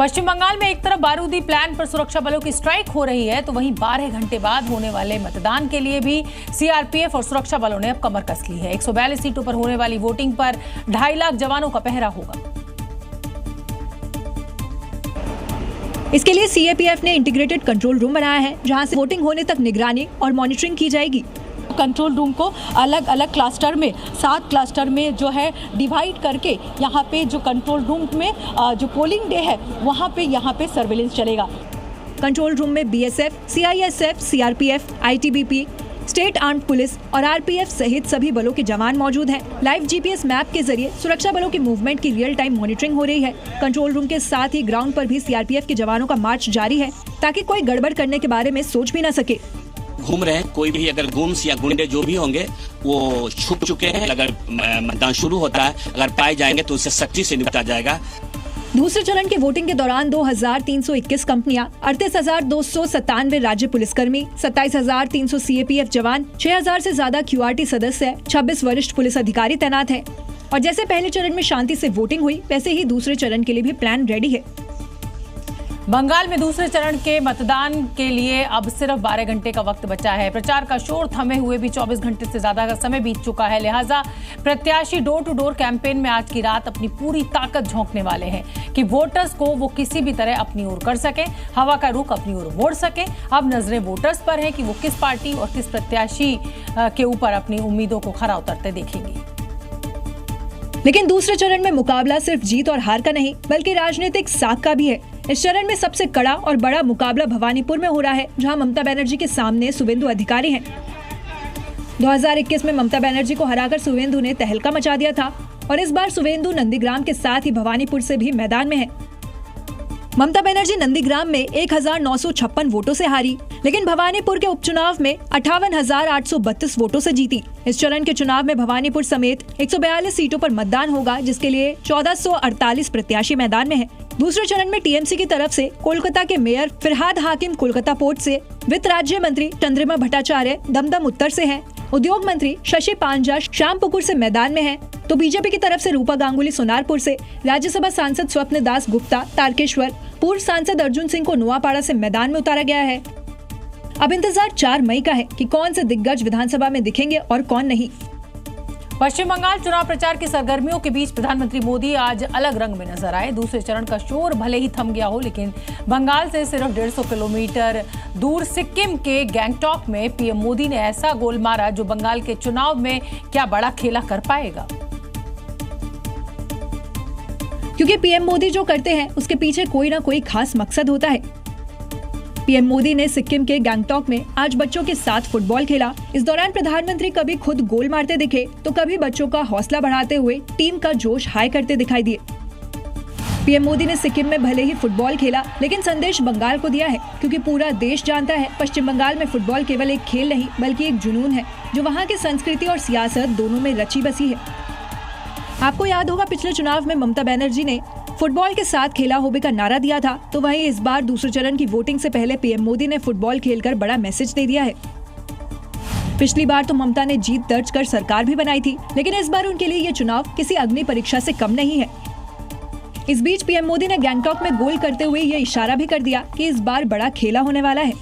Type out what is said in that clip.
पश्चिम बंगाल में एक तरफ बारूदी प्लान पर सुरक्षा बलों की स्ट्राइक हो रही है, तो वहीं 12 घंटे बाद होने वाले मतदान के लिए भी सीआरपीएफ और सुरक्षा बलों ने अब कमर कस ली है। 142 सीटों पर होने वाली वोटिंग पर 2.5 लाख जवानों का पहरा होगा। इसके लिए सीआरपीएफ ने इंटीग्रेटेड कंट्रोल रूम बनाया है, जहां से वोटिंग होने तक निगरानी और मॉनिटरिंग की जाएगी। कंट्रोल रूम को अलग अलग क्लस्टर में 7 क्लस्टर में जो है डिवाइड करके यहाँ पे जो कंट्रोल रूम में जो पोलिंग डे है वहाँ पे सर्वेलेंस चलेगा। कंट्रोल रूम में BSF, CISF, CRPF, ITBP, state armed police और आरपीएफ सहित सभी बलों के जवान मौजूद हैं। लाइव जीपीएस मैप के जरिए सुरक्षा बलों की मूवमेंट की रियल टाइम मॉनिटरिंग हो रही है। कंट्रोल रूम के साथ ही ग्राउंड पर भी सीआरपीएफ के जवानों का मार्च जारी है, ताकि कोई गड़बड़ करने के बारे में सोच भी न सके। घूम रहे हैं, कोई भी अगर गुम्स या गुंडे जो भी होंगे वो छुप चुके हैं। अगर मतदान शुरू होता है, अगर पाए जाएंगे तो उससे सख्ती से निपटा जाएगा। दूसरे चरण की वोटिंग के दौरान 2321 कंपनियां, 38,297 राज्य पुलिसकर्मी, 27,300 सीएपीएफ जवान, 6,000 से ज्यादा क्यूआरटी सदस्य, 26 वरिष्ठ पुलिस अधिकारी तैनात हैं। और जैसे पहले चरण में शांति से वोटिंग हुई, वैसे ही दूसरे चरण के लिए भी प्लान रेडी है। बंगाल में दूसरे चरण के मतदान के लिए अब सिर्फ 12 घंटे का वक्त बचा है। प्रचार का शोर थमे हुए भी 24 घंटे से ज्यादा का समय बीत चुका है। लिहाजा प्रत्याशी डोर टू डोर कैंपेन में आज की रात अपनी पूरी ताकत झोंकने वाले हैं कि वोटर्स को वो किसी भी तरह अपनी ओर कर सकें, हवा का रुख अपनी ओर मोड़ सकें। अब नजरें वोटर्स पर हैं कि वो किस पार्टी और किस प्रत्याशी के ऊपर अपनी उम्मीदों को खरा उतरते देखेंगे। लेकिन दूसरे चरण में मुकाबला सिर्फ जीत और हार का नहीं, बल्कि राजनीतिक साख का भी है। इस चरण में सबसे कड़ा और बड़ा मुकाबला भवानीपुर में हो रहा है, जहां ममता बनर्जी के सामने शुवेंदु अधिकारी हैं। 2021 में ममता बनर्जी को हराकर शुवेंदु ने तहलका मचा दिया था और इस बार शुवेंदु नंदीग्राम के साथ ही भवानीपुर से भी मैदान में है। ममता बनर्जी नंदीग्राम में 1956 वोटों से हारी, लेकिन भवानीपुर के उपचुनाव में 58,832 वोटों से जीती। इस चरण के चुनाव में भवानीपुर समेत 142 सीटों पर मतदान होगा, जिसके लिए 1448 प्रत्याशी मैदान में हैं। दूसरे चरण में टीएमसी की तरफ से कोलकाता के मेयर फिरहाद हाकिम कोलकाता पोर्ट से, वित्त राज्य मंत्री चंद्रिमा भट्टाचार्य दमदम उत्तर से हैं, उद्योग मंत्री शशि पांजा श्यामपुकुर से मैदान में हैं, तो बीजेपी की तरफ से रूपा गांगुली सोनारपुर से, राज्यसभा सांसद स्वप्न दास गुप्ता तारकेश्वर, पूर्व सांसद अर्जुन सिंह को नुआपाड़ा से मैदान में उतारा गया है। अब इंतजार 4 मई का है कि कौन से दिग्गज विधानसभा में दिखेंगे और कौन नहीं। पश्चिम बंगाल चुनाव प्रचार की सरगर्मियों के बीच प्रधानमंत्री मोदी आज अलग रंग में नजर आए। दूसरे चरण का शोर भले ही थम गया हो, लेकिन बंगाल से सिर्फ 150 किलोमीटर दूर सिक्किम के गैंगटॉक में पीएम मोदी ने ऐसा गोल मारा जो बंगाल के चुनाव में क्या बड़ा खेला कर पाएगा। क्योंकि पीएम मोदी जो करते हैं उसके पीछे कोई ना कोई खास मकसद होता है। पीएम मोदी ने सिक्किम के गैंगटॉक में आज बच्चों के साथ फुटबॉल खेला। इस दौरान प्रधानमंत्री कभी खुद गोल मारते दिखे, तो कभी बच्चों का हौसला बढ़ाते हुए टीम का जोश हाई करते दिखाई दिए। पीएम मोदी ने सिक्किम में भले ही फुटबॉल खेला, लेकिन संदेश बंगाल को दिया है, क्योंकि पूरा देश जानता है पश्चिम बंगाल में फुटबॉल केवल एक खेल नहीं, बल्कि एक जुनून है, जो वहाँ की संस्कृति और सियासत दोनों में रची बसी है। आपको याद होगा पिछले चुनाव में ममता बनर्जी ने फुटबॉल के साथ खेला होबे का नारा दिया था, तो वहीं इस बार दूसरे चरण की वोटिंग से पहले पीएम मोदी ने फुटबॉल खेलकर बड़ा मैसेज दे दिया है। पिछली बार तो ममता ने जीत दर्ज कर सरकार भी बनाई थी, लेकिन इस बार उनके लिए ये चुनाव किसी अग्नि परीक्षा से कम नहीं है। इस बीच पीएम मोदी ने गैंगटॉक में गोल करते हुए ये इशारा भी कर दिया कि इस बार बड़ा खेला होने वाला है।